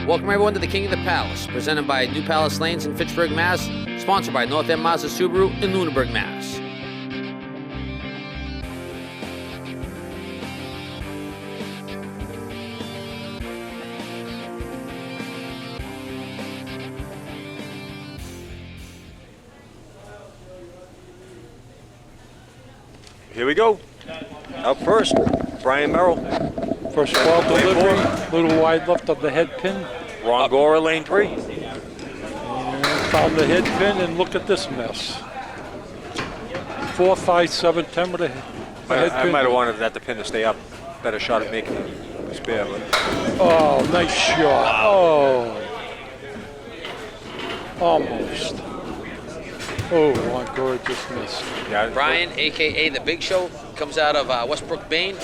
Welcome everyone to the King of the Palace, presented by New Palace Lanes in Fitchburg, Mass., sponsored by North End Mazda Subaru in Lunenburg, Mass. Here we go. Up first, Brian Merrill. First ball delivery, little wide left of the head pin. Ron Gora, lane 3. And found the head pin, and look at this mess. 4, 5, 7, 10 with a head I pin. might have wanted that to pin to stay up. Better shot at making the spare. But Oh, nice shot. Oh. Almost. Oh, Ron Gora just missed. yeah, Brian, a.k.a. The Big Show, comes out of Westbrook, Maine.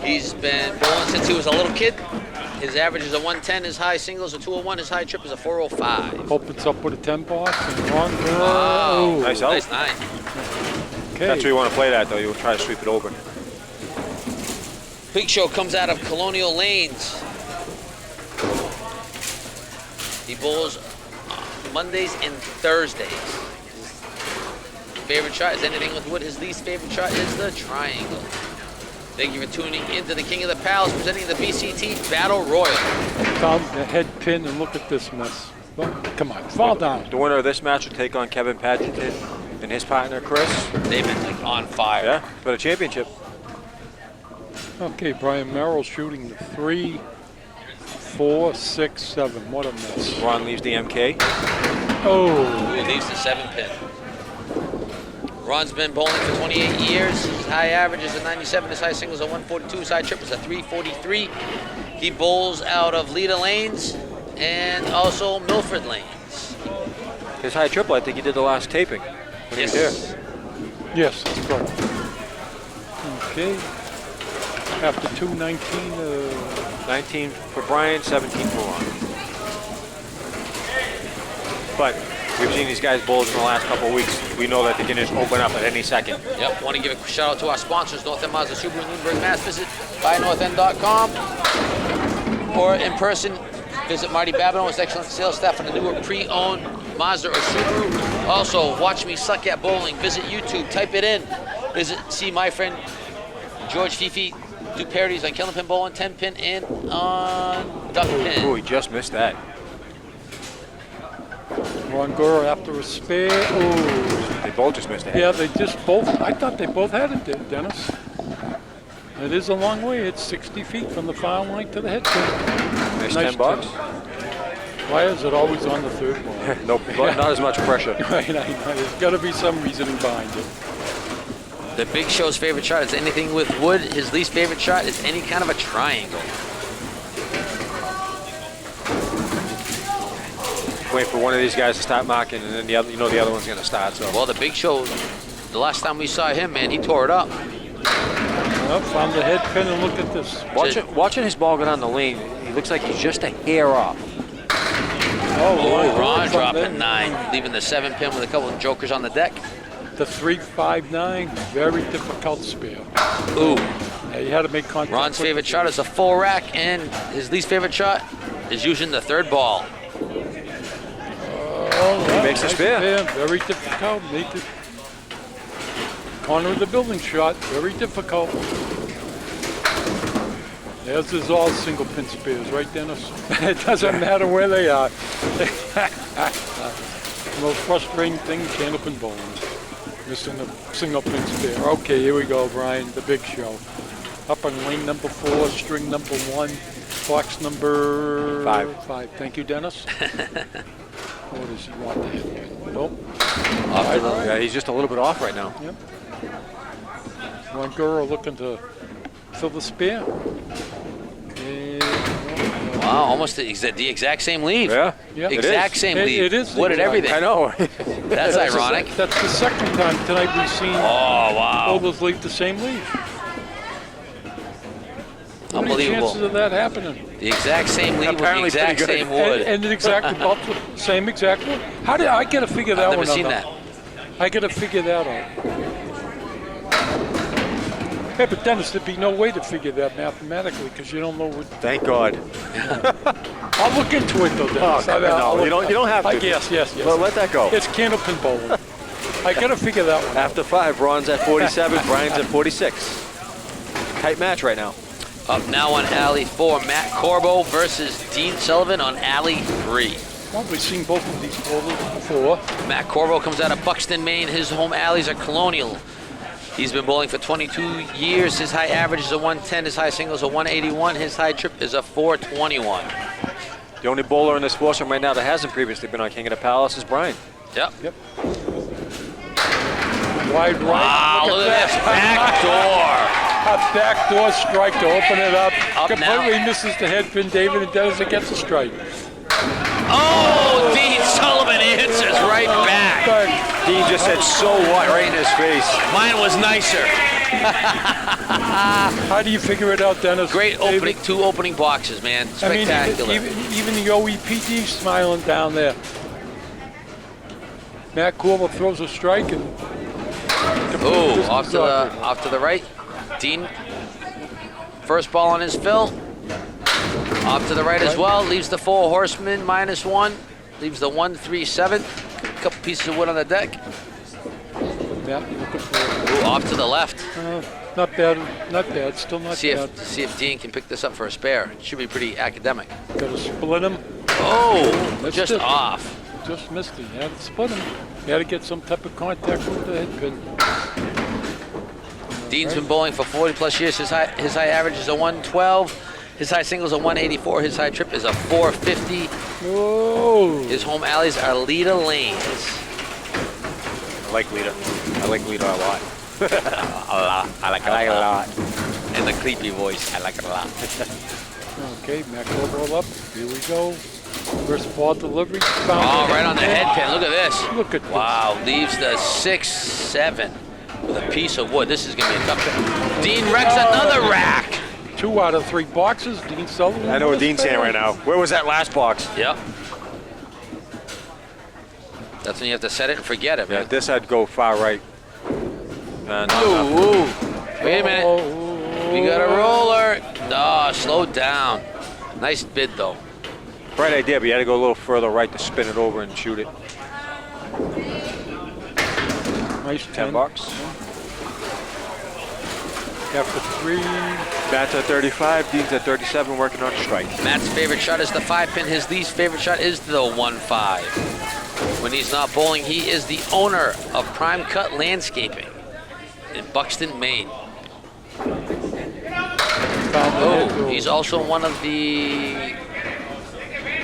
He's been bowling since he was a little kid. His average is a 110, his high single is a 201, his high trip is a 405. Opens up with a 10 box, and Ron Gora. Wow, Nice out. nice nine. Okay. That's where you want to play that, though. You'll try to sweep it over. Big Show comes out of Colonial Lanes. He bowls Mondays and Thursdays. His favorite shot is anything with wood. His least favorite shot is the triangle. Thank you for tuning into the King of the Palace, presenting the BCT Battle Royal. Found the head pin, and look at this mess. Well, come on, fall down. The winner of this match will take on Kevin Padgett and his partner, Chris. They've been like on fire. Yeah, for the championship. Okay, Brian Merrill shooting the 3, 4, 6, 7. What a mess. Ron leaves the MK. Oh. He leaves the 7 pin. Ron's been bowling for 28 years. His high average is a 97. His high single is a 142. His high trip is a 343. He bowls out of Leda Lanes and also Milford Lanes. His high triple, I think he did the last taping when he was here. Yes, that's correct. Okay. After 2:19, 19 for Brian, 17 for Ron. But we've seen these guys bowl in the last couple of weeks. We know that they can just open up at any second. Yep, want to give a shout out to our sponsors, North End Mazda Subaru in Lunenburg, Mass. Visit buynorthend.com or in person, visit Marty Babineau, his excellent sales staff on the newer pre-owned Mazda or Subaru. Also, watch me suck at bowling. Visit YouTube, type it in. See my friend George Fifi do parodies on Candlepin bowling, 10 pin, and on duck pin. Oh, he just missed that. Ron Gora after a spare. Oh. They both just missed it. Yeah, they just both. I thought they both had it, Dennis. It is a long way. It's 60 feet from the foul line to the head pin. Nice Nice 10 bucks. Why is it always on the third ball? Nope, not as much pressure. Right, I know. There's got to be some reasoning behind it. The Big Show's favorite shot is anything with wood. His least favorite shot is any kind of a triangle. Wait for one of these guys to start marking, and then the other, the other one's going to start. So, Well, the Big Show, the last time we saw him, man, he tore it up. Well, found the head pin, and look at this. watching his ball go down the lane, he looks like he's just a hair off. Oh, Ron from dropping there. 9, leaving the 7 pin with a couple of jokers on the deck. The 3-5-9, very difficult spare. Ooh. Yeah, you had to make contact. Ron's favorite shot is a full rack, and his least favorite shot is using the third ball. He makes a spare. Very difficult. Make it. Corner of the building shot, very difficult. Theirs is all single pin spares, right, Dennis? It doesn't matter where they are. The most frustrating thing, Candlepin bowling. Missing a single pin spare. Okay, here we go, Brian, the Big Show. Up on lane number 4, string number 1, box number 5. Thank you, Dennis. What does he want there? Nope. Yeah, he's just a little bit off right now. Yep. Ron Gora looking to fill the spare. And, Wow, almost the exact same leave. Yeah, Yeah. Exact same leave. It is. Wooded everything. I know. That's ironic. That's the second time tonight we've seen Oh, wow. boulders leave the same leaf. What are the Unbelievable. chances of that happening? The exact same leave with the Apparently exact pretty good. same wood. And the exact, about the same exact wood. How did I gotta figure that I've one never seen out? that. I gotta figure that out. Hey, but Dennis, there'd be no way to figure that mathematically because you don't know what. Thank God. I'll look into it though, Dennis. no, you don't have to. I guess, yes. Well, let that go. It's Candlepin bowling. I gotta figure that one out. After 5, Ron's at 47, Brian's at 46. Tight match right now. Up now on alley 4, Matt Corbeau versus Dean Sullivan on alley 3. Well, we've seen both of these bowlers before. Matt Corbeau comes out of Buxton, Maine. His home alleys are Colonial. He's been bowling for 22 years. His high average is a 110. His high single is a 181. His high trip is a 421. The only bowler in this foursome right now that hasn't previously been on King of the Palace is Brian. Yep. Wide right. Wow, look at this back door. A backdoor strike to open it up. Up Completely now. misses the head pin, David, and Dennis gets a strike. Oh, Dean Sullivan answers right back. But Dean just said, so what, right in his face. Mine was nicer. how do you figure it out, Dennis? Great David? opening, 2 opening boxes, man. I mean, Spectacular. even the OEPD smiling down there. Matt Corbeau throws a strike and. Oh, off to the right. Dean, first ball on his fill. Off to the right as well. Leaves the 4 horsemen -1. Leaves the 1-3-7. Couple pieces of wood on the deck. Matt, looking for Ooh, off to the left. not bad, still not See bad. if Dean can pick this up for a spare. It should be pretty academic. Got to split him. Oh, missed just it. off. Just missed it. You had to split him. You had to get some type of contact with the head pin. Dean's been bowling for 40 plus years. His high average is a 112. His high single is a 184. His high trip is a 450. Whoa! His home alleys are Lita Lanes. I like Lita. I like Lita a lot. I like it a lot. And the creepy voice, I like it a lot. Okay, Matt Corbeau up. Here we go. First ball delivery. Oh, right on the head pin. Look at this. Look at Wow, leaves the 6-7 with a piece of wood. This is going to be a tough one. Dean wrecks another rack. this. 2 out of 3 boxes. Dean Sullivan. I know what Dean's saying right now. Where was that last box? Yep. That's when you have to set it and forget it, Yeah, man. this I'd go far right. Not enough. Ooh. Wait a minute. We got a roller. No, slow down. Nice bid, though. Bright idea, but you had to go a little further right to spin it over and shoot it. Nice 10 bucks. After 3. Matt's at 35, Dean's at 37, working on a strike. Matt's favorite shot is the 5-pin. His least favorite shot is the 1-5. When he's not bowling, he is the owner of Prime Cut Landscaping in Buxton, Maine. Oh, he's also one of the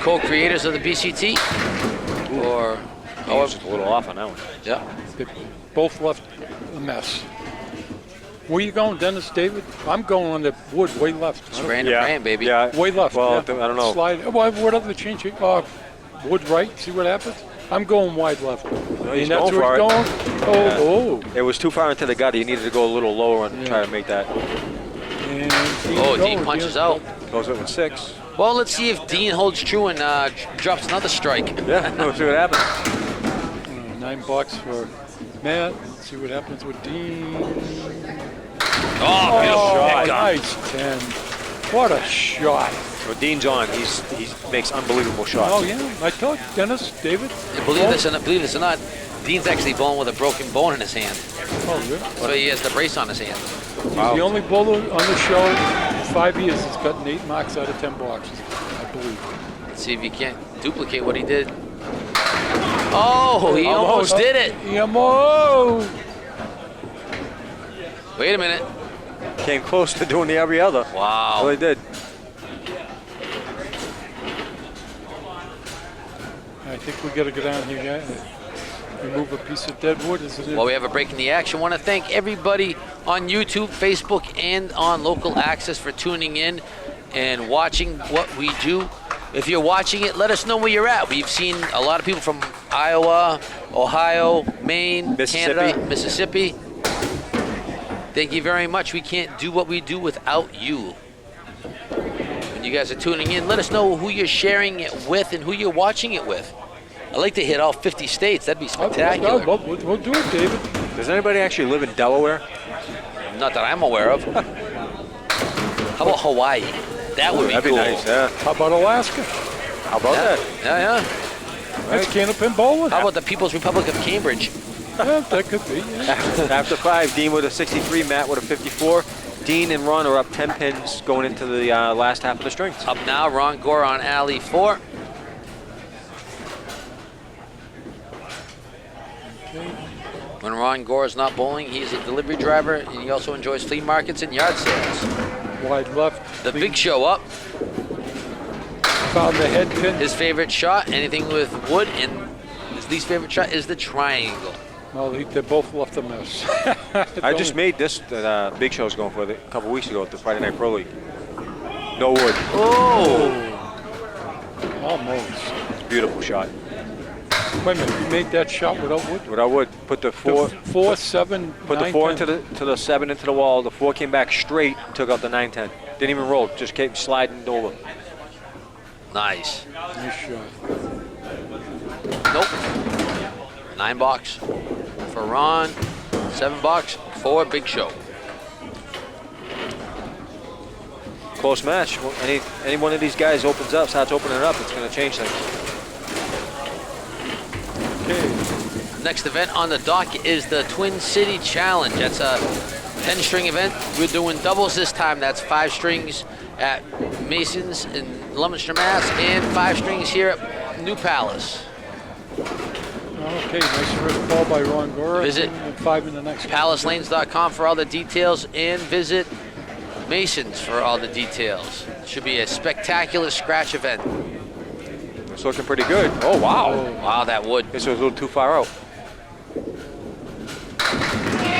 co-creators of the BCT. Or, Oh, just a little off on that one. yeah. They both left a mess. Where you going, Dennis, David? I'm going on the wood, way left. It's random rain, baby. Yeah. Way left. Well, yeah. I don't know. Slide. Well, whatever change it. Wood right. See what happens. I'm going wide left. he's and that's going where for he's going. Oh, It was too far into the gutter. You needed to go a little lower and try to make that. And Oh, Dean punches out. Goes it with 6. Well, let's see if Dean holds true and drops another strike. Yeah, we'll see what happens. $9 for Matt. Let's see what happens with Dean. Oh, good shot. Nice 10. What a shot. So Dean's on. He makes unbelievable shots. Oh, yeah. I told you, Dennis, David. And believe this or not, Dean's actually bowling with a broken bone in his hand. Oh, really? So he has the brace on his hand. He's the only bowler on the show in 5 years that's gotten 8 marks out of 10 boxes, I believe. Let's see if he can't duplicate what he did. Oh, he almost did it. Yamo! Wait a minute. Came close to doing the every other. Wow. Really did. I think we got to go down here, guys. Remove a piece of dead wood. Is it? While we have a break in the action, I want to thank everybody on YouTube, Facebook, and on Local Access for tuning in. and watching what we do. If you're watching it, let us know where you're at. We've seen a lot of people from Iowa, Ohio, Maine, Canada, Mississippi. Thank you very much. We can't do what we do without you. When you guys are tuning in, let us know who you're sharing it with and who you're watching it with. I'd like to hit all 50 states. That'd be spectacular. We'll do it, David. Does anybody actually live in Delaware? Not that I'm aware of. How about Hawaii? That would be That'd cool. be nice, yeah. How about Alaska? How about that? Yeah. That's Candlepin bowling. How about the People's Republic of Cambridge? Yeah, that could be. Yeah. After 5, Dean with a 63, Matt with a 54. Dean and Ron are up 10 pins going into the last half of the strings. Up now, Ron Gora on alley 4. When Ron Gore's not bowling, he's a delivery driver, and he also enjoys flea markets and yard sales. Wide left. The Big Show up. Found the head pin. His favorite shot, anything with wood, and his least favorite shot is the triangle. Well, they both left a mess. I just made this that Big Show's going for a couple weeks ago at the Friday Night Pro League. No wood. Oh! Almost. Beautiful shot. Wait a minute, you made that shot without wood? Without wood. Put the 4, 7, put 9, the 4 10. into the 7 into the wall. The 4 came back straight, took out the 9, 10. Didn't even roll, just kept sliding over. Nice. Nice shot. Nope. 9 box for Ron. 7 box for Big Show. Close match. Any one of these guys opens up, starts opening it up, it's going to change things. Okay. Next event on the dock is the Twin City Challenge. That's a 10-string event. We're doing doubles this time. That's 5 strings at Mason's in Leominster, Mass, and 5 strings here at New Palace. Okay, nice first ball by Ron Gora. Visit 5 in the next one. PalaceLanes.com for all the details, and visit Mason's for all the details. Should be a spectacular scratch event. It's looking pretty good. Oh, wow. Wow, that wood. This was a little too far out.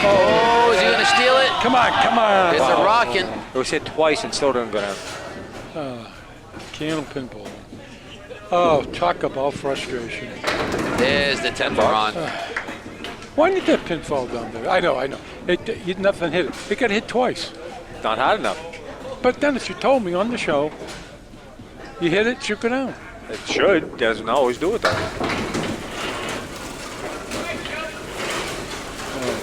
Oh, is he going to steal it? Come on. It's a rockin'. It was hit twice and still didn't go down. Candlepin bowling. Oh, talk about frustration. There's the 10 for Ron. Why did that pin fall down there? I know. Nothing hit it. It got hit twice. Not hard enough. But Dennis, you told me on the show, you hit it, shook it down. It should. Doesn't always do it, though. Oh,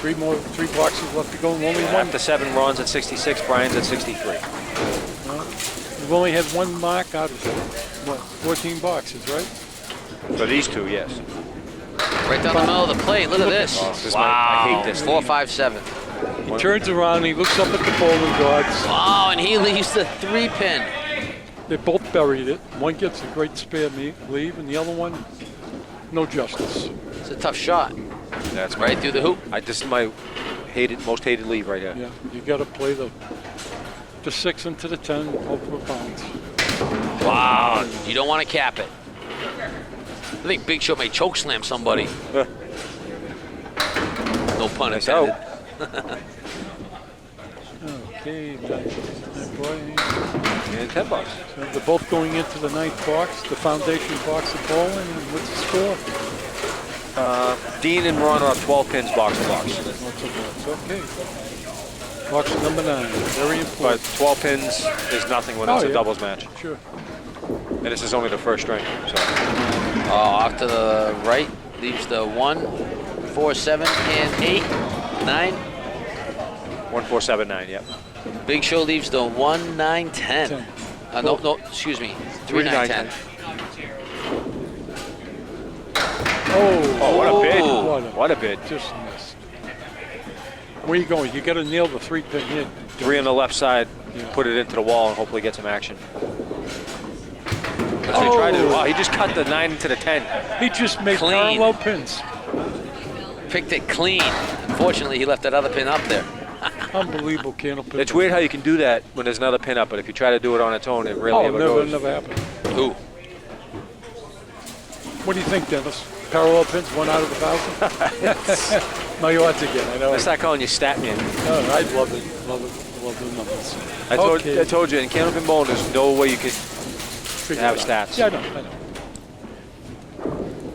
boy. 3 boxes left to go, and only one. After 7, Ron's at 66, Brian's at 63. We've only had 1 mark out of 14 boxes, right? For these 2, yes. Right down the middle of the plate. Look at this. I hate this. 4, 5, 7. He turns around, he looks up at the bowling gods. Wow, and he leaves the 3-pin. They both buried it. One gets a great spare leave, and the other one, no justice. It's a tough shot. That's Right through the hoop. This is my most hated leave right here. Yeah, you got to play the 6 into the 10, hope for bounce. Wow, you don't want to cap it. I think Big Show may choke slam somebody. No pun Nice intended. out. Okay, that boy. And 10 bucks. So they're both going into the 9th box, the foundation box of bowling. And what's the score? Dean and Ron are up 12 pins, box to box. Okay. Box number 9, very important. But 12 pins is nothing when it's a doubles match. Sure. And this is only the first string. So Off to the right leaves the 1, 4, 7, and 8, 9. 1, 4, 7, 9. Yep. Big Show leaves the 1, 9, 10. No, excuse me. 3, 9, 10. Oh, what a bid. What a bid. Just missed. Where you going? You got to nail the 3-pin hit. 3 on the left side, put it into the wall, and hopefully get some action. That's what he tried to do. Wow, he just cut the 9 into the 10. He just made Clean. parallel pins. Picked it clean. Unfortunately, he left that other pin up there. Unbelievable Candlepin. It's weird how you can do that when there's another pin up, but if you try to do it on its own, it really never goes. Never happened. Who? What do you think, Dennis? Parallel pins, 1 out of 1,000? My odds again, I know. Let's not calling you stat man. No, I love it. love the numbers. I told you, in Candlepin Bowling, there's no way you could have stats. Yeah, I know.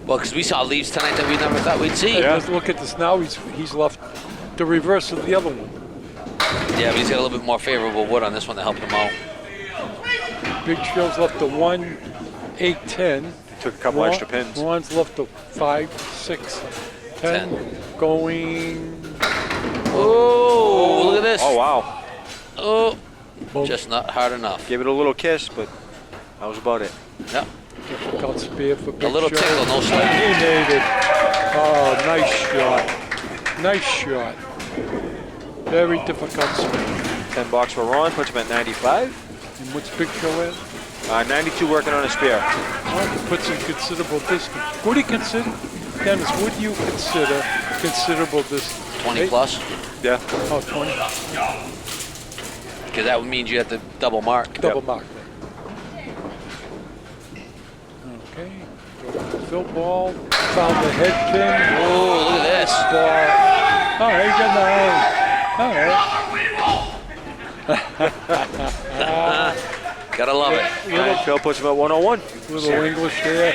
Well, because we saw leaves tonight that we never thought we'd see. Yeah. Let's look at this now. He's left the reverse of the other one. Yeah, but he's got a little bit more favorable wood on this one to help him out. Big Show's left the 1, 8, 10. Took a couple extra pins. Ron's left the 5, 6, 10. Going. Oh, look at this. Oh, wow. Oh, Boom. just not hard enough. Gave it a little kiss, but that was about it. Yeah. Difficult spear for Big A little Show. tickle, no slap. He made it. Oh, nice shot. Nice shot. Very difficult spear. $10 for Ron, puts him at 95. And what's Big Show at? 92 working on a spear. Well, it puts in considerable distance. What do you consider, Dennis, what do you consider considerable distance? 20 plus, Yeah. Oh, 20. because that means you have to double mark. Double mark. Okay. Fill ball. Found the head pin. Oh, look at this. Ball. All right, good night. All right. Gotta love it. Phil puts him at 101. Little English there.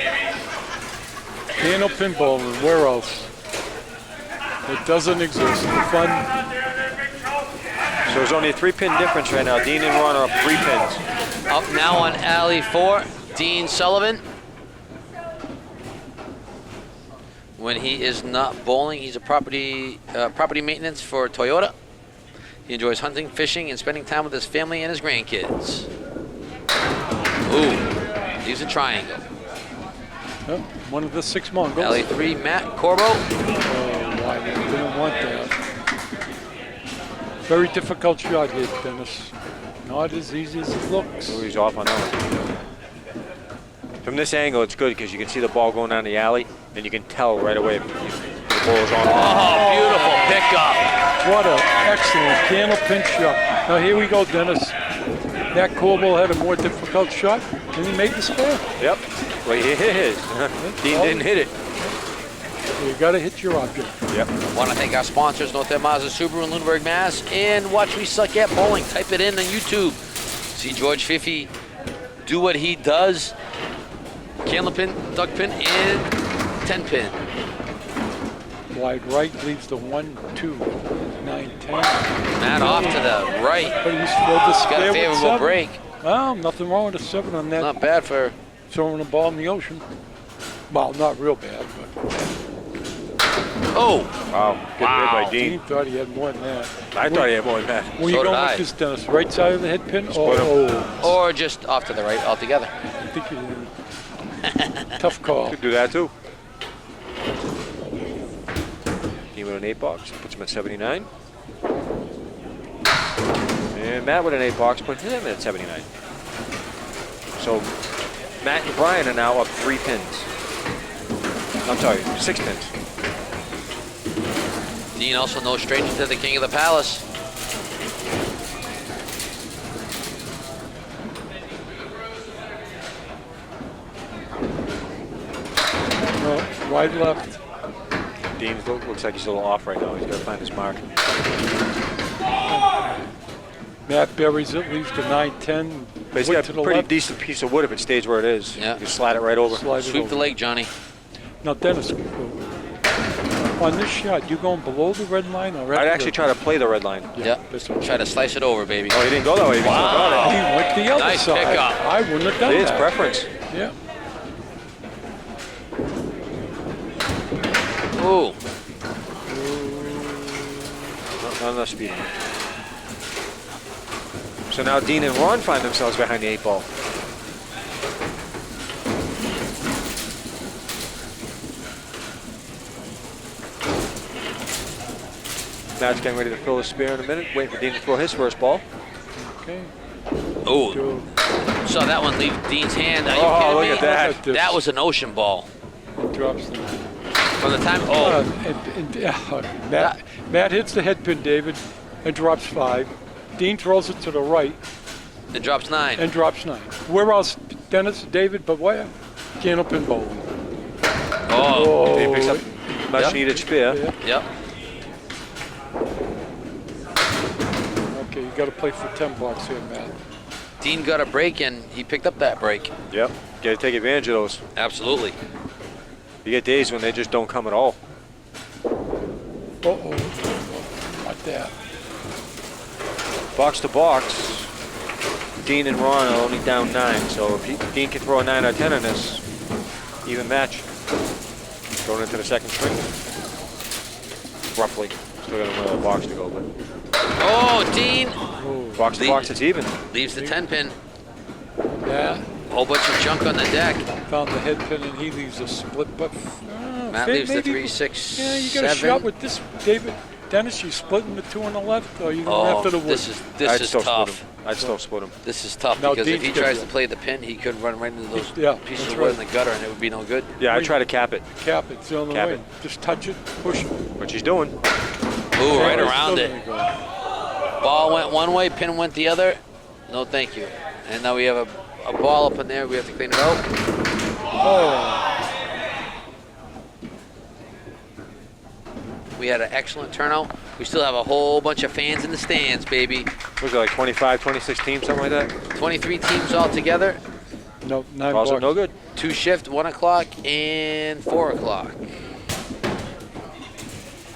Candlepin bowling. Where else? It doesn't exist. The fun. So there's only a 3-pin difference right now. Dean and Ron are up 3 pins. Up now on alley 4, Dean Sullivan. When he is not bowling, he's a property maintenance for Toyota. He enjoys hunting, fishing, and spending time with his family and his grandkids. Ooh, he's a triangle. Oh, one of the 6 Mongols. Alley 3, Matt Corbeau. Oh, why they didn't want that. Very difficult shot here, Dennis. Not as easy as it looks. Oh, he's off on that one. From this angle, it's good because you can see the ball going down the alley, and you can tell right away if the ball is on. Oh, beautiful pickup. What an excellent Candlepin shot. Now here we go, Dennis. That Corbeau had a more difficult shot, and he made the spare. Yep. Right here it is. Dean didn't hit it. You got to hit your object. Yep. Want to thank our sponsors, North End Mazda Subaru in Lunenburg, Mass. And watch Me Suck at Bowling. Type it in on YouTube. See George Fiffy do what he does. Candlepin, duck pin, and 10 pin. Wide right leaves the 1, 2, 9, 10. Matt off to the right. But he's filled the Got spare a with favorable 7. break. Well, nothing wrong with a 7 on that. Not bad for. Throwing a ball in the ocean. Well, not real bad, but Oh, Wow. Good hit by Dean Dean. thought he had more than that. I thought he had more than that. Where you So did going I. with this, Dennis? Right side of the head pin? Split or just off to the right altogether. I think you tough call. Could do that too. Dean with an 8 box, puts him at 79. And Matt with an 8 box, puts him at 79. So Matt and Brian are now up 3 pins. I'm sorry, 6 pins. Dean also no stranger to the king of the palace. No, right, left. Dean looks like he's a little off right now. He's got to find his mark. Matt buries it, leaves the 9, 10. But he's Way got to a the pretty left. decent piece of wood if it stays where it is. Yeah. You can slide it right over. Slide it Sweep over. the leg, Johnny. Now, Dennis, on this shot, you going below the red line or at I'd the actually red try to play the red line. line? Yep. This one. Try to slice it over, baby. Oh, he didn't go that way. He still got He went the other Nice side. pickup. I wouldn't have done it. It's that. preference. Yeah. Ooh. Not enough speed. So now Dean and Ron find themselves behind the 8 ball. Matt's getting ready to fill his spear in a minute, waiting for Dean to throw his first ball. Okay. Oh, Go. saw that one leave Dean's hand. Are you Oh, kidding look me? at that. Look at this. That was an ocean ball. It drops the From the time, oh, Matt hits the head pin, David, and drops 5. Dean throws it to the right it drops 9. and drops 9. Where else, Dennis, David, but where? Candlepin bowling. Oh, Dean picks up much Yep. needed spear. Yeah. yep. Okay, you got to play for 10 bucks here, Matt. Dean got a break, and he picked up that break. Yep. Got to take advantage of those. Absolutely. You get days when they just don't come at all. Uh-oh. Not that. Box to box, Dean and Ron are only down 9. So if Dean can throw a 9 or 10 in this, even match. Going into the second string. Roughly. Still got another box to go, but. Oh, Dean! Box to box, it's even. Leaves the 10 pin. Yeah. Whole bunch of junk on the deck. Found the head pin, and he leaves a split, but. Matt leaves the 3, 6, Yeah, you 7. got a shot with this, David. Dennis, you splitting the 2 on the left, or you going Oh, after the wood? this is tough. I'd still split him. This is tough Now, because if he Dean's tries good. to play the pin, he could run right into those pieces that's of wood in right. the gutter, and it would be no good. Yeah, I try to cap it, Cap it, it's the only Cap way. it. Just touch it, push it. which he's doing. Ooh, right around it. Ball went one way, pin went the other. No, thank you. And now we have a ball up in there. We have to clean it out. Oh, We had an excellent turnout. We still have a whole bunch of fans in the stands, baby. Was it like 25, 26 teams, something like that? 23 teams all together. no, 9 Also bucks. no good. 2 shift, 1 o'clock and 4 o'clock.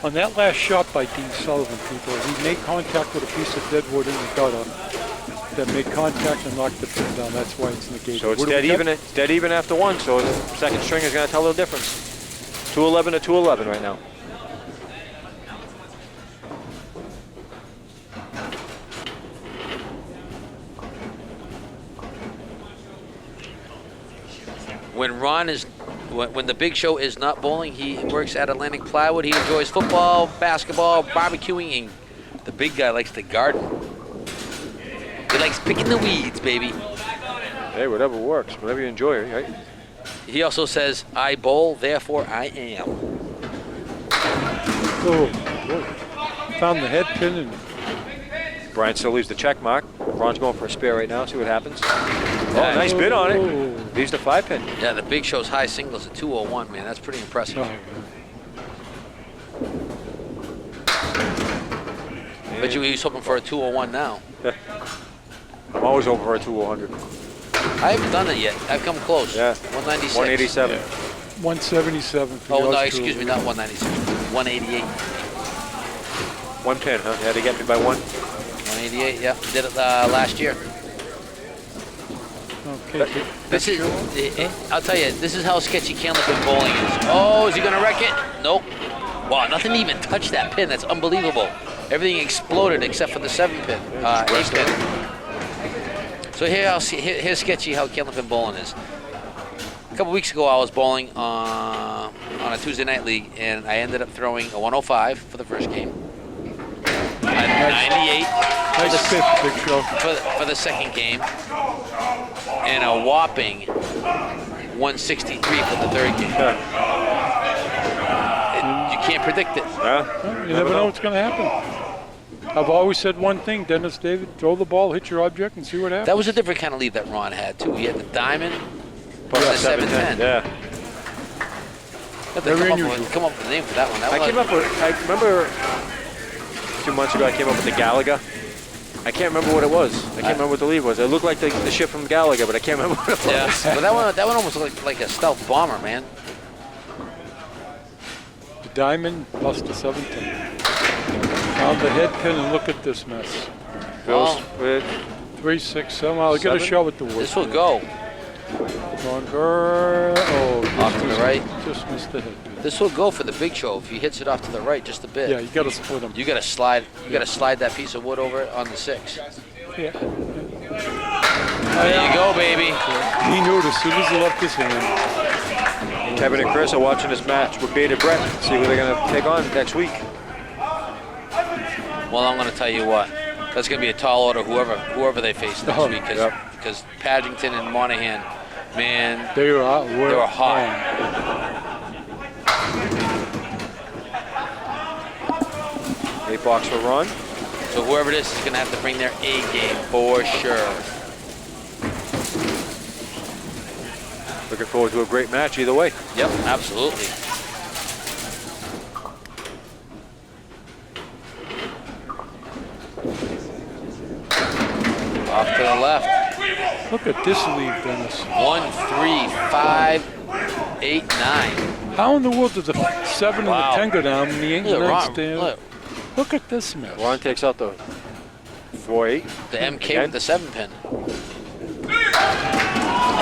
On that last shot by Dean Sullivan, people, he made contact with a piece of dead wood in the gutter that made contact and knocked the pin down. That's why it's negated. So it's What do dead we even. got? It's dead even after 1. So the second string is going to tell the difference. 211 to 211 right now. When the big show is not bowling, he works at Atlantic Plywood. He enjoys football, basketball, barbecuing, and the big guy likes to garden. He likes picking the weeds, baby. Hey, whatever works, whatever you enjoy, right? He also says, I bowl, therefore I am. Oh, boy. Found the head pin and Brian still leaves the check mark. Ron's going for a spare right now. See what happens. Oh, nice bid on it. Leaves the 5 pin. Yeah, the big show's high singles at 201, man. That's pretty impressive. oh, Bet you he's hoping for a 201 now. I'm always over for a 200. I haven't done it yet. I've come close. Yeah. 196. 187. 177 for Oh, yours no, excuse me, truly. not 196. 188. 1 pin, huh? You had to get me by 1. 188, yeah. Did it last year. Okay. This is, I'll tell you, this is how sketchy Candlepin bowling is. Oh, is he going to wreck it? Nope. Wow, nothing even touched that pin. That's unbelievable. Everything exploded except for the 7 pin, 8 pin. So here's sketchy how Candlepin bowling is. A couple weeks ago, I was bowling on a Tuesday night league, and I ended up throwing a 105 for the first game, a 98 Nice fifth, Big Show. for the second game, and a whopping 163 for the third game. You can't predict it. Yeah? You never know what's going to happen. I've always said one thing, Dennis David, throw the ball, hit your object, and see what happens. That was a different kind of lead that Ron had, too. He had the diamond plus Yeah, the 710. Yeah. Have to Very come unusual. up with a name for that one. I remember 2 months ago I came up with the Galaga. I can't remember what it was. I can't remember what the lead was. It looked like the ship from Galaga, but I can't remember what it was. Yeah, but that one almost looked like a stealth bomber, man. The diamond plus the 710. Found the head pin, and look at this mess. Bills Well, with 3, 6, 7. I'll get a 7? shot with the wood. this will go. Going, oh, Off to the right. Just missed the head pin. This will go for the big show if he hits it off to the right just a bit. Yeah, you got to split them. You got to slide. You got to slide that piece of wood over on the 6. Yeah. There you go, baby. He knew it as soon as he left his hand. Kevin and Chris are watching this match with Bated Brett. See who they're going to take on next week. Well, I'm going to tell you what. That's going to be a tall order, whoever they face next week, because Paddington and Monahan, man, They were hot. they were hot. Eight box for Ron. So whoever it is going to have to bring their A game for sure. Looking forward to a great match either way. Yep, absolutely. the left. Look at this lead, Dennis. 1, 3, 5, 8, 9. How in the world did the 7 Wow. and the 10 go down when the 8 and Look, 9 Ron, stand? look, Look at this mess. Ron takes out the 4-8. the MK Again? with the 7 pin.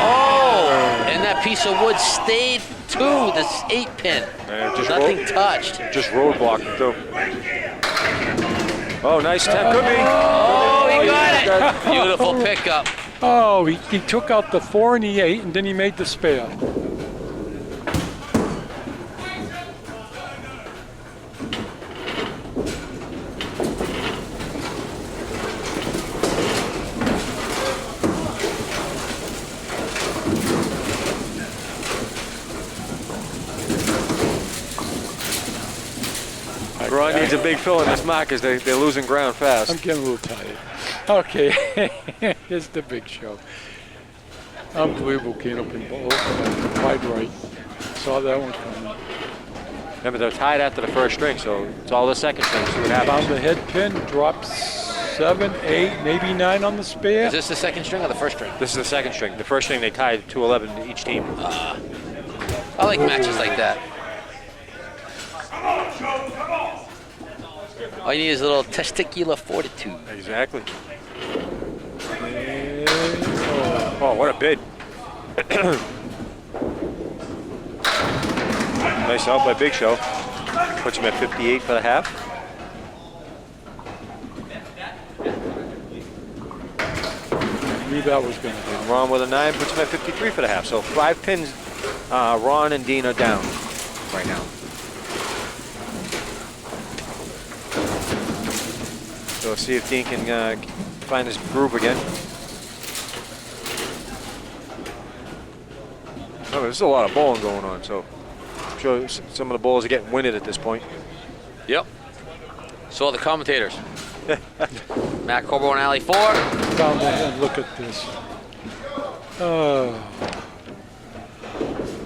Oh, and that piece of wood stayed too, this 8 pin. Nothing touched. Just roadblocked it too. Oh, nice 10. Could be. Oh, he got it. Beautiful pickup. Oh, he took out the 4 and the 8, and then he made the spare. Ron needs a big fill in this mark because they're losing ground fast. I'm getting a little tired. Okay, here's the big show. Unbelievable Candlepin ball. Wide right. Saw that one coming. Remember, they're tied after the first string, so it's all the second string. See what happens. Found the head pin, dropped 7, 8, maybe 9 on the spare. Is this the second string or the first string? This is the second string. The first string they tied 2-11 to each team. I like matches like that. All you need is a little testicular fortitude. Exactly. Oh, what a bid. Nice out by Big Show. Puts him at 58 for the half. Knew that was going to And Ron with a 9 puts him at 53 for the half. So 5 pins. Ron and Dean are down right now. So let's see if Dean can find his groove again. Oh, there's a lot of bowling going on, so I'm sure some of the bowlers are getting winded at this point. Yep. So are the commentators. Matt Corbeau and Alley 4. Found the head. Look at this. Oh,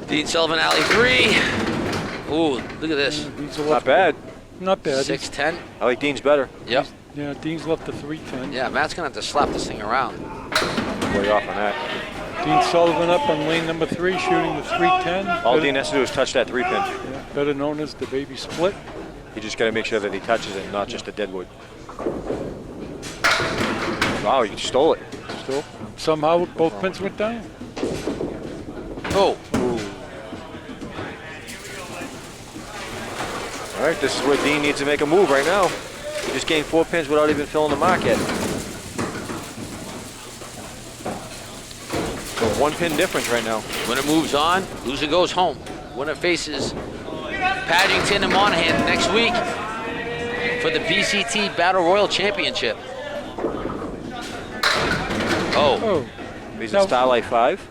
Dean Sullivan, Alley 3. Ooh, look at this. Dean's a Not left. bad. Not bad. 6-10. I like Dean's better. Yep. Yeah, Dean's left the 310. Yeah, Matt's going to have to slap this thing around. Way off on that. Dean Sullivan up on lane number 3, shooting the 310. All Dean has to do is touch that 3 pin. Yeah, better known as the baby split. You just got to make sure that he touches it, not just the dead wood. Wow, you stole it. Still, somehow both pins went down. Oh, All right, this is where Dean needs to make a move right now. He just gained 4 pins without even filling the mark yet. So 1 pin difference right now. winner moves on, loser goes home. Winner faces Paddington and Monahan next week for the BCT Battle Royal Championship. Oh, Oh, He's Now- at Starlight 5.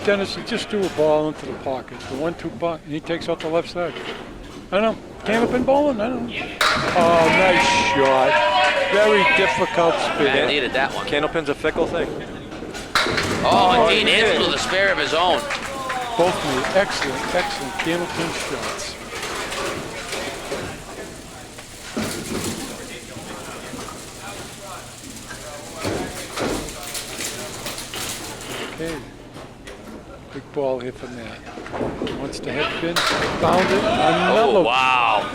Dennis, he just threw a ball into the pocket. The 1-2 buck, and he takes out the left side. I know. Candlepin bowling? I don't know. Oh, nice shot. Very difficult man, spin. needed that one. Candlepin's a fickle thing. Oh, and Dean he hits did. with a spare of his own. Both made excellent Candlepin shots. Okay. Big ball here for Matt. Wants to head pin. Found it. Another. Oh, wow.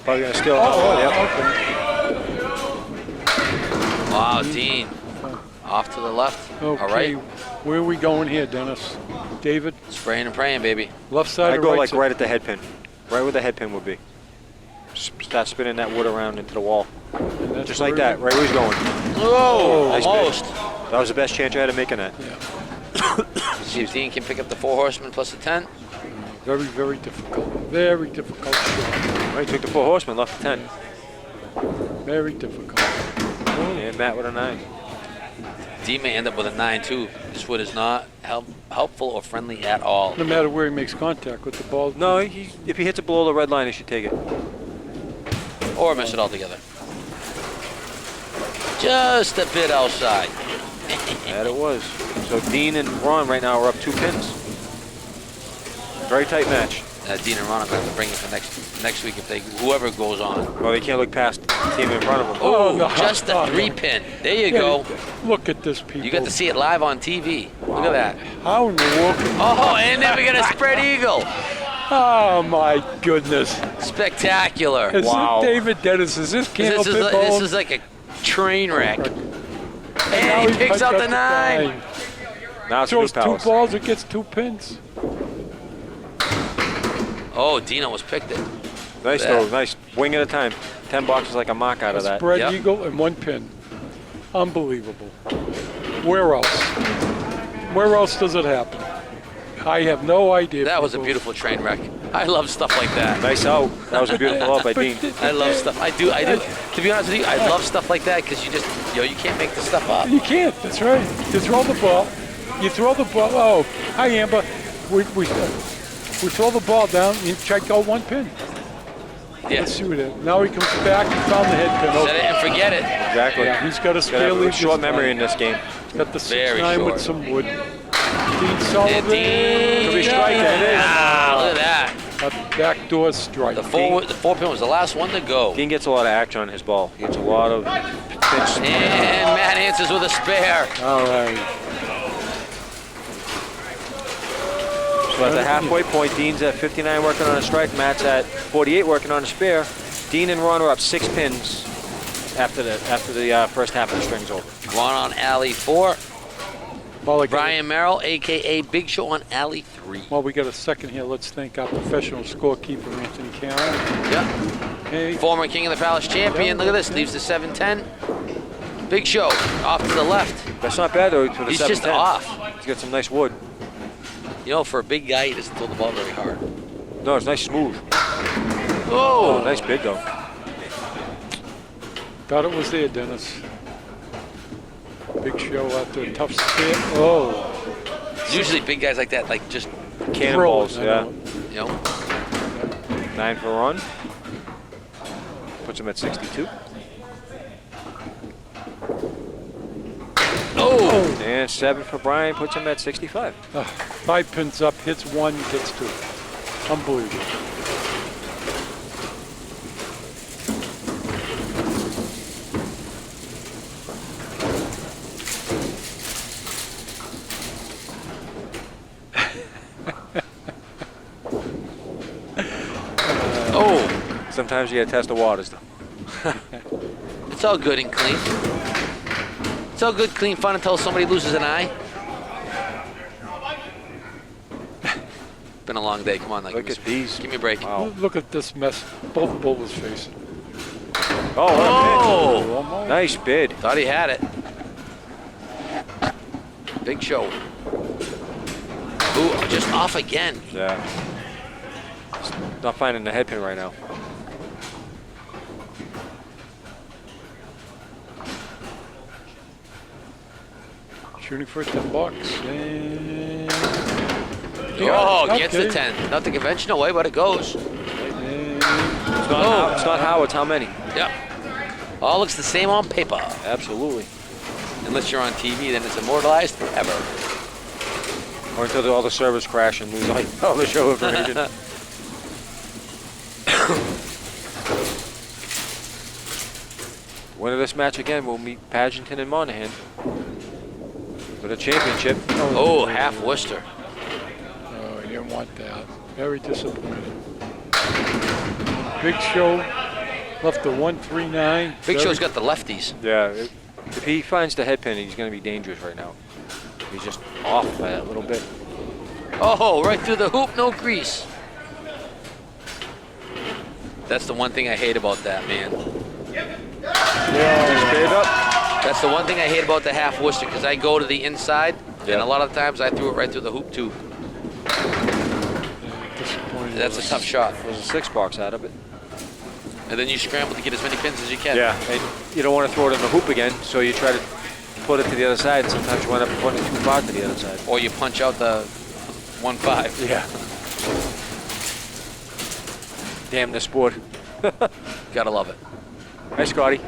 Probably going to steal Okay. Wow, Dean. Off to the left. Okay. All right. Where are we going here, Dennis? David, Spraying and praying, baby. left side I or go right like side? right at the head pin. Right where the head pin would be. Start spinning that wood around into the wall. And that's Just where like that, we- right where he's going. Oh, Nice almost. That was the best chance I had of making that. See if Dean can pick up the 4 horsemen plus the 10. Very, very difficult. Very difficult shot. Right, took the 4 horsemen, left the 10. Very difficult. And Matt with a 9. Dean may end up with a 9 too. This wood is not helpful or friendly at all. No matter where he makes contact with the ball. No, if he hits it below the red line, he should take it. Or miss it altogether. Just a bit outside. That it was. So Dean and Ron right now are up 2 pins. Very tight match. Dean and Ron are going to have to bring it for next week if whoever goes on. Well, they can't look past the team in front of them. Oh, no, just a 3-pin. There you go. Look at this, people. You got to see it live on TV. Look at that. How in the world? Oh, and then we got a spread eagle. Oh, my goodness. Spectacular. Is Wow. it David Dennis? Is this Candlepin This bone? is like a train wreck. Now And he picks punched out the 9. Now it's Throws Blue 2 Palace. balls, it gets 2 pins. Oh, Dino was picked it. Nice Yeah. though, nice. Wing at a time. 10 boxes like a mock out of that. Spread Yep. eagle and 1 pin. Unbelievable. Where else? Where else does it happen? I have no idea. That was a people. beautiful train wreck. I love stuff like that. Nice out. That was a beautiful out by Dean. I love stuff. I do. To be honest with you, I love stuff like that because you just, you can't make this stuff up. You can't. That's right. You throw the ball. You throw the ball. Oh, hi Amber. We throw the ball down. You check out 1 pin. Yeah. Let's see what it is. Now he comes back and found the head pin. Set it and forget it. Exactly. Yeah, he's got a Gotta spare have a lead. short memory in this game. Got the Very 6-9 short. with some wood. Dean Sullivan. Dean. Could be strike, that is. Ah, look at that. A backdoor strike. The 4 pin was the last one to go. Dean gets a lot of action on his ball. He gets a lot of pitch. And Matt answers with a spare. All right. So at the halfway point, Dean's at 59 working on a strike. Matt's at 48 working on a spare. Dean and Ron are up 6 pins after the first half of the string's over. Ron on alley 4. Well, Brian Merrill, a.k.a. Big Show, on alley 3. Well, we got a second here. Let's thank our professional scorekeeper, Anthony Carroll. Yep. Hey, Former King of the Palace champion. Look at this. Leaves the 7-10. Big Show off to the left. That's not bad though for the He's 7-10. just off. He's got some nice wood. You know, for a big guy, he doesn't throw the ball very hard. No, it's nice smooth. Oh, Nice bid though. thought it was there, Dennis. Big Show after a tough spin. Oh. usually big guys like that, like just, Cannonballs, Throw it, I yeah. know. you know. 9 for Ron. Puts him at 62. Oh, And 7 for Brian, puts him at 65. 5 pins up, hits 1, gets 2. Unbelievable. oh, Sometimes you gotta test the waters though. it's all good and clean. It's all good, clean fun until somebody loses an eye. Been a long day. Come on, like, Look at these. give me a break. Wow. Look at this mess both bowlers facing. Oh, what a Oh, Almost. bid. Nice bid. thought he had it. Big Show. Ooh, just off again. Yeah. Not finding the head pin right now. Shooting for 10 bucks. And Oh, Yeah, gets the okay. 10. Not the conventional way, but it goes. And It's not, how, it's not how, it's how many. Yep. All looks the same on paper. Absolutely. Unless you're on TV, then it's immortalized forever. Or until all the servers crash and lose all the show information. Winner of this match again will meet Pagenton and Monahan for the championship. Oh, half Worcester. oh, he didn't want that. Very disappointed. Big Show left the 139. Big Show's got the lefties. Yeah, if he finds the head pin, he's going to be dangerous right now. He's just off by that little bit. Oh, right through the hoop, no grease. That's the one thing I hate about that, man. He's paid up. That's the one thing I hate about the half Worcester, because I go to the inside, Yeah. and a lot of times I threw it right through the hoop, too. Disappointed. That's a tough shot. There's a 6 box out of it. And then you scramble to get as many pins as you can. Yeah, and you don't want to throw it in the hoop again, so you try to put it to the other side, and sometimes you wind up putting it too far to the other side. Or you punch out the 1-5. Yeah. Damn this sport. Gotta love it. Hi, Scotty.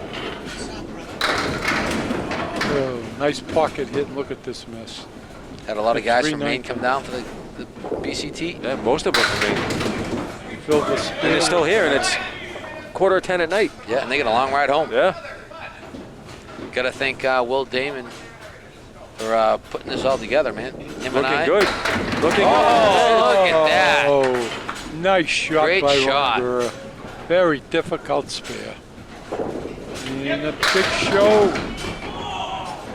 Oh, nice pocket hit. Look at this mess. Had a lot of guys from 3-9. Maine come down for the BCT. Yeah, most of them for me. Fill the spare. And they're still here, and it's 9:45 at night. Yeah, and they get a long ride home. Yeah. Got to thank Will Damon for putting this all together, man. Him and I. Looking good. Looking Oh, good. look at that. Oh, nice shot Great by shot. Ron Gora. Very difficult spare. And a big show.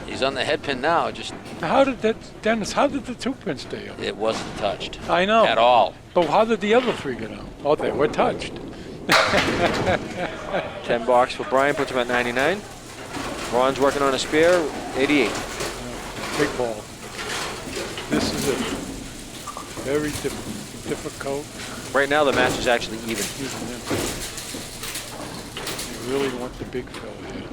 He's on the head pin now. Just How did that, Dennis, how did the 2 pins stay up? it wasn't touched I know. at all. But how did the other 3 get out? Oh, they were touched. 10 bucks for Brian, puts him at 99. Ron's working on a spare, 88. Big ball. This is it. Very difficult. Right now, the match is actually even. Even then. You really want the big fella here.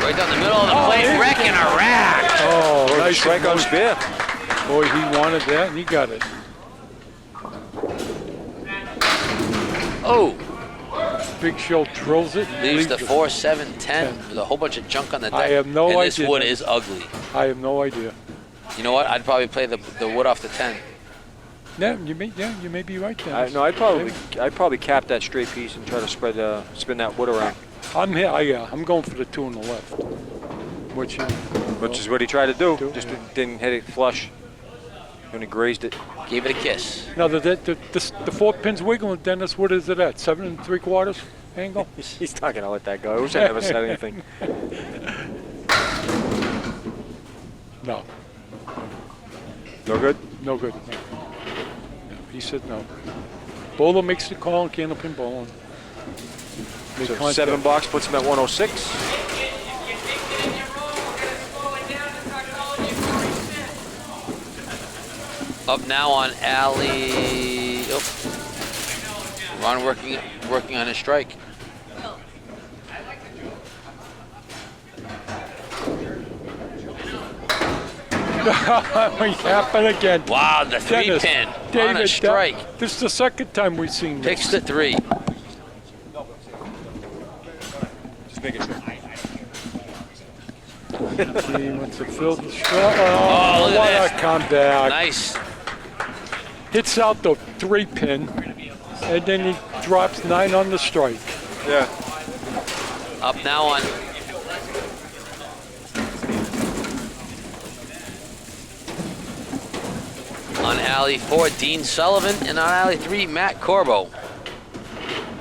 Right down the middle of the plate, he's wrecking a rack. Oh, nice Strike on spare. Boy, he wanted that, and he got it. Oh, Big Show drills it. and leaves the it. 4-7-10 with a whole bunch of junk on the deck. I have no and this idea. wood is ugly. I have no idea. You know what? I'd probably play the wood off the 10. Yeah, you may be right there. No, I'd probably cap that straight piece and try to spin that wood around. I'm here. I'm going for the 2 on the left, which Which is what he tried to do. Do, Just yeah. didn't hit it flush when he grazed it. Gave it a kiss. now the 4 pins wiggling. Dennis, what is it at? 7 3/4 angle. He's not gonna let that go. I wish I never said anything. No, No good. no good. No. He said no. Bowler makes the call and Candlepin bowling. So 7 bucks puts him at 106. Up now on alley. Oh. Ron working on his strike. It happened again. Wow, the 3 Dennis, pin on David, a strike. This is the second time we've seen this. Picks the 3. Just making sure. He wants to fill the straw. Oh, look what at a comeback. Nice. Hits out the 3 pin, and then he drops 9 on the strike. Yeah. Up now on alley 4, Dean Sullivan, and on alley 3, Matt Corbeau.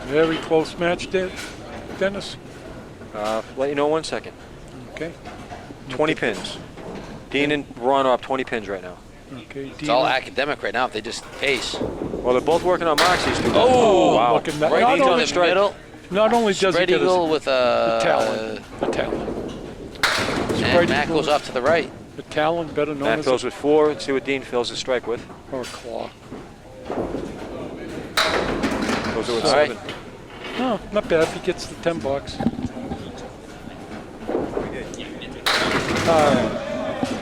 Very close match there, Dennis. Let you know 1 second. Okay. 20 pins. Dean and Ron are up 20 pins right now. Okay. It's all academic right now if they just pace. Well, they're both working on Moxies too. Oh, wow. look at that. Right Not into only- the middle. Not only does he Spread get eagle his with a talon, and Matt goes off to the right. the talon, better known Matt as fills with 4. Let's see what Dean fills his strike with. or a claw. Goes with All right. 7. No, not bad if he gets the 10 bucks.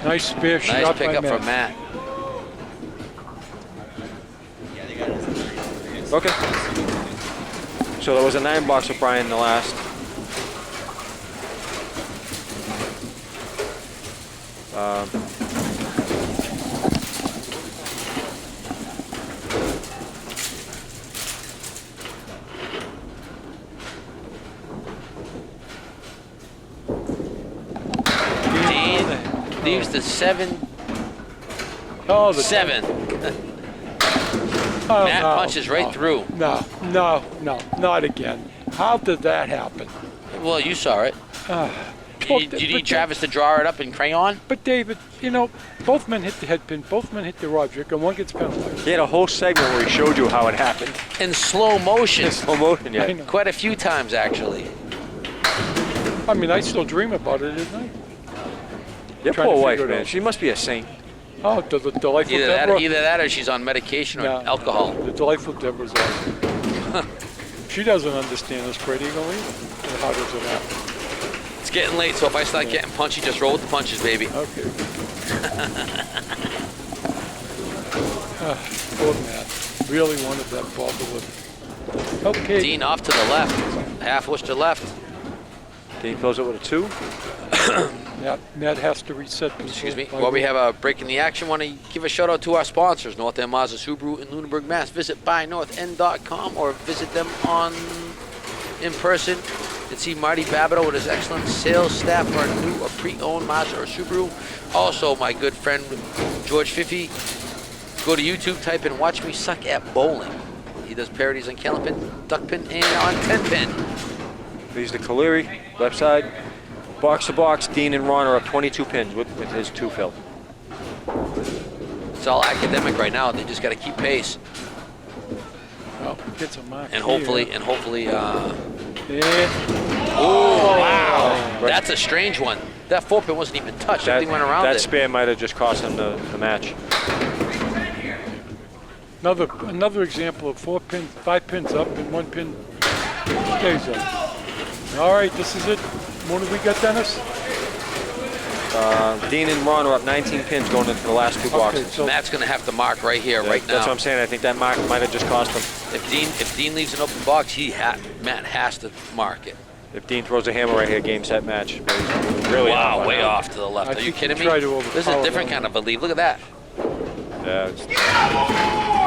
Nice spare Nice shot by pickup Matt. from Matt. Okay. So there was a 9 bucks for Brian in the last. Dean leaves the 7-7. Oh, the Oh, Matt no, punches right no, through. No, not again. How did that happen? Well, you saw it. Did you need Travis to draw it up in crayon? But David, you know, both men hit the head pin, both men hit the object, and one gets penalized. He had a whole segment where he showed you how it happened. In slow motion. Slow motion, I yeah. know. Quite a few times, actually. I mean, I still dream about it, didn't I? Your Trying poor to wife, figure it man. out. She must be a saint. Oh, the delightful Deborah. Either that or she's on medication or No, alcohol. The delightful Deborah's awesome. She doesn't understand this spread eagle either. And how does it happen? It's getting late, so if I start getting punchy, just roll with the punches, baby. Okay. Poor Matt. Really wanted that ball delivered. Okay. Dean off to the left. Half Worcester left. Dean fills it with a 2. Matt has to reset people. Excuse me. While we have a break in the action, want to give a shout out to our sponsors, North End Mazda Subaru in Lunenburg, Mass. Visit buynorthend.com or visit them in person and see Marty Babineau with his excellent sales staff for a new or pre-owned Mazda or Subaru. Also, my good friend George Fiffy. Go to YouTube, type in "Watch Me Suck at Bowling." He does parodies on Candlepin, Duckpin, and on 10-pin. He's the Caleri, left side. Box to box, Dean and Ron are up 22 pins with his 2 fill. It's all academic right now. They just got to keep pace. Well, gets a mark And hopefully, here. Oh, wow. That's a strange one. That 4-pin wasn't even touched. Everything went around that it. spare might have just cost him the match. Another example of 5 pins up and 1 pin stays up. All right, this is it. What do we got, Dennis? Dean and Ron are up 19 pins going into the last 2 boxes. So Matt's going to have to mark right here, right now. That's what I'm saying. I think that mark might have just cost him. If Dean leaves an open box, Matt has to mark it. If Dean throws a hammer right here, game, set, match. Really Wow, way off to the left. Are you kidding me? This is a different kind of belief. Look at that. Yeah.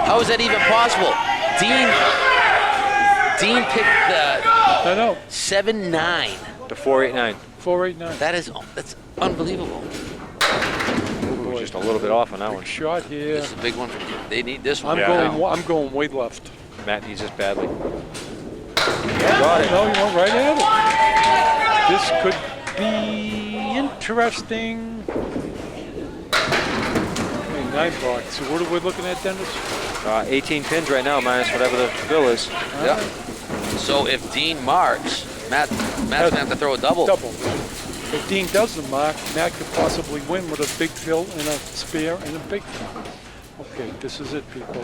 How is that even possible? Dean picked the 7-9. The 489. 489. That's unbelievable. Ooh, just a little bit off on that one. Shot here. This is a big one for Dean. They need this one. I'm going way left. Matt needs this badly. Got it. No, you went right at it. This could be interesting. 9 box. So what are we looking at, Dennis? 18 pins right now, minus whatever the bill is. Yeah. So if Dean marks, Matt's going to have to throw a double. If Dean doesn't mark, Matt could possibly win with a big fill and a spare and a big fill. Okay, this is it, people.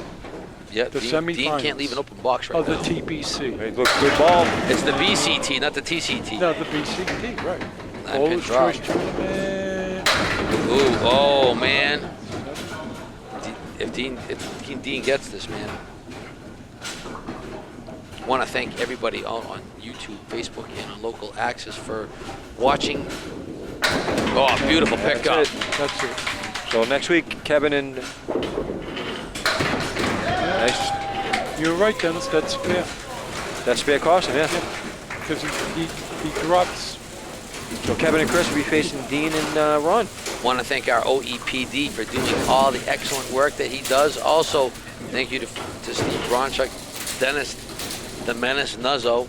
Yeah, The Dean semifinals. can't leave an open box right Of the now. TBC. Hey, look, good ball. It's the BCT, not the TCT. No, the BCT, right. 9-pin Bowler's drop. Choice Tournament. Ooh, oh man. If Dean gets this, man. I want to thank everybody out on YouTube, Facebook, and on local access for watching. Oh, beautiful pickup. That's it. So next week, Kevin and... Nice. You're right, Dennis. That's fair. That's spare caution, yeah. Because he drops. So Kevin and Chris will be facing Dean and Ron. Want to thank our OEPD for doing all the excellent work that he does. Also, thank you to Steve Bronchuk, Dennis, the Menace, Nuzzo,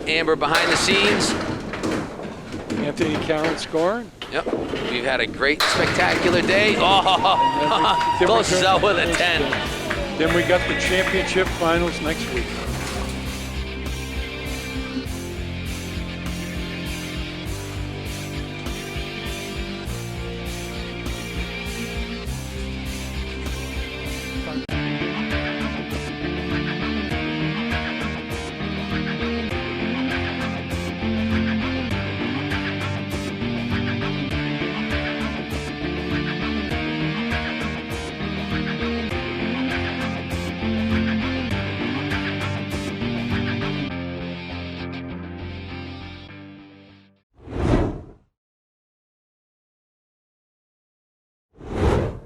Amber behind the scenes. Anthony Karen scoring. Yep. We've had a great, spectacular day. Oh, closes out with a 10. Then we got the championship finals next week.